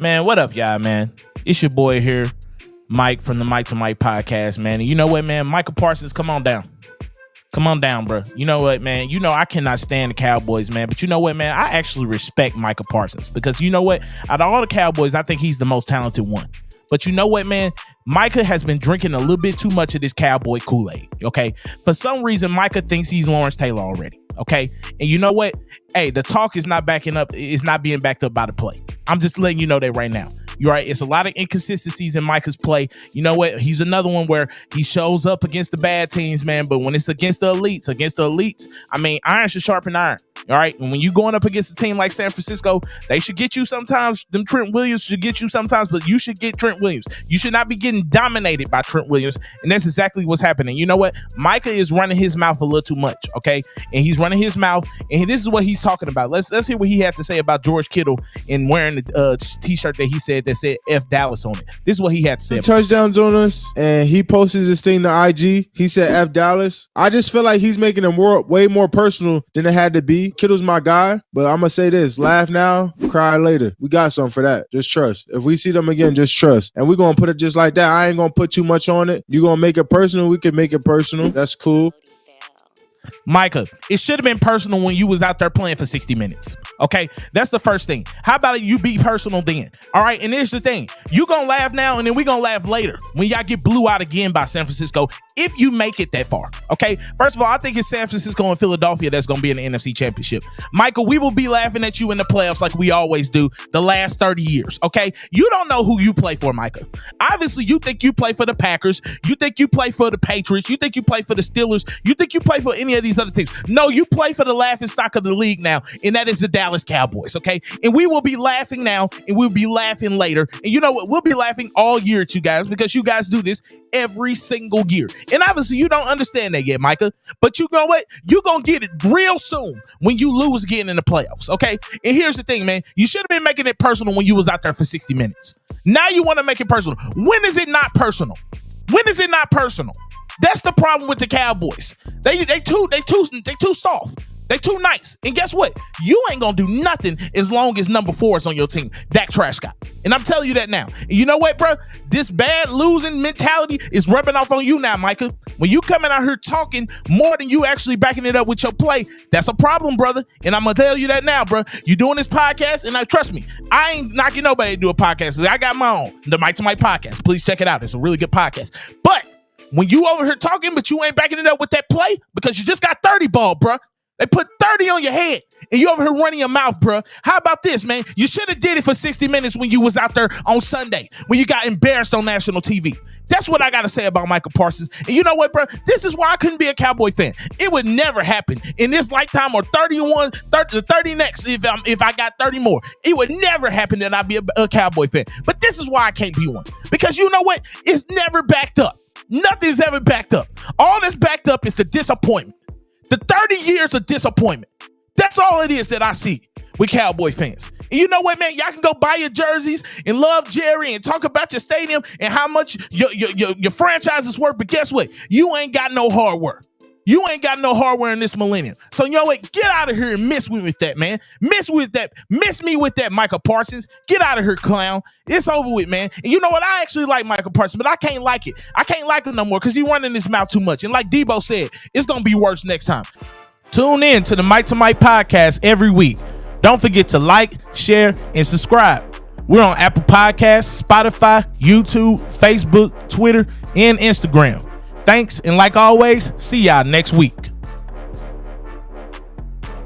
Man, what up, y'all, man? It's your boy here, Mike from the Mike to Mike podcast, man. And you know what, man? Micah Parsons, come on down. Come on down, bro. You know what, man? You know I cannot stand the Cowboys, man. But you know what, man? I actually respect Micah Parsons because you know what? Out of all the Cowboys, I think he's the most talented one. But you know what, man? Micah has been drinking a little bit too much of this Cowboy Kool-Aid, okay? For some reason, Micah thinks he's Lawrence Taylor already, okay? And you know what? Hey, the talk is not being backed up by the play. I'm just letting you know that right now. You're right. It's a lot of inconsistencies in Micah's play. You know what? He's another one where he shows up against the bad teams, man. But when it's against the elites, I mean, iron should sharpen iron. All right. And when you going up against a team like San Francisco, they should get you sometimes. Them Trent Williams should get you sometimes, but you should get Trent Williams. You should not be getting dominated by Trent Williams. And that's exactly what's happening. You know what? Micah is running his mouth a little too much. Okay. And he's running his mouth. And this is what he's talking about. Let's hear what he had to say about George Kittle and wearing the t-shirt that he said that said F Dallas on it. This is what he had to say. Touchdowns on us, and he posted this thing to IG. He said F Dallas. I just feel like he's making it way more personal than it had to be. Kittle's my guy, but I'm gonna say this: laugh now, cry later. We got something for that. Just trust. If we see them again, just trust. And we're gonna put it just like that. I ain't gonna put too much on it. You gonna make it personal? We can make it personal. That's cool. Micah, it should have been personal when you was out there playing for 60 minutes. Okay, that's the first thing. How about you be personal then? All right, and here's the thing. You gonna laugh now and then we gonna laugh later when y'all get blew out again by San Francisco if you make it that far. Okay, first of all, I think it's San Francisco and Philadelphia that's gonna be in the NFC Championship. Michael, we will be laughing at you in the playoffs like we always do the last 30 years. Okay, you don't know who you play for, Micah. Obviously, you think you play for the Packers. You think you play for the Patriots. You think you play for the Steelers. You think you play for any of these other teams. No, you play for the laughing stock of the league now, and that is the Dallas Cowboys, okay? And we will be laughing now, and we'll be laughing later. And you know what? We'll be laughing all year at you guys because you guys do this every single year. And obviously, you don't understand that yet, Micah. But you know what? You're going to get it real soon when you lose again in the playoffs, okay? And here's the thing, man. You should have been making it personal when you was out there for 60 minutes. Now you want to make it personal. When is it not personal? When is it not personal? That's the problem with the Cowboys. They too soft. They too nice. And guess what? You ain't gonna do nothing as long as number 4 is on your team, Dak Prescott. And I'm telling you that now. And you know what, bro? This bad losing mentality is rubbing off on you now, Micah. When you coming out here talking more than you actually backing it up with your play, that's a problem, brother. And I'm gonna tell you that now, bro. You doing this podcast, and trust me, I ain't knocking nobody to do a podcast. I got my own, the Mike to Mike podcast. Please check it out. It's a really good podcast. But when you over here talking, but you ain't backing it up with that play because you just got 30 ball, bruh. They put 30 on your head and you over here running your mouth, bruh. How about this, man? You should have did it for 60 minutes when you was out there on Sunday, when you got embarrassed on national TV. That's what I got to say about Micah Parsons. And you know what, bruh? This is why I couldn't be a Cowboy fan. It would never happen in this lifetime or 30 next if I got 30 more. It would never happen that I'd be a Cowboy fan. But this is why I can't be one. Because you know what? It's never backed up. Nothing's ever backed up. All that's backed up is the disappointment. The 30 years of disappointment. That's all it is that I see with Cowboy fans. And you know what, man? Y'all can go buy your jerseys and love Jerry and talk about your stadium and how much your franchise is worth. But guess what? You ain't got no hardware. You ain't got no hardware in this millennium. So you know what? Get out of here and miss me with that, man. Miss me with that, Micah Parsons. Get out of here, clown. It's over with, man. And you know what? I actually like Micah Parsons, but I can't like it. I can't like him no more because he's running his mouth too much. And like Debo said, it's going to be worse next time. Tune in to the Mike to Mike podcast every week. Don't forget to like, share, and subscribe. We're on Apple Podcasts, Spotify, YouTube, Facebook, Twitter, and Instagram. Thanks, and like always, see y'all next week.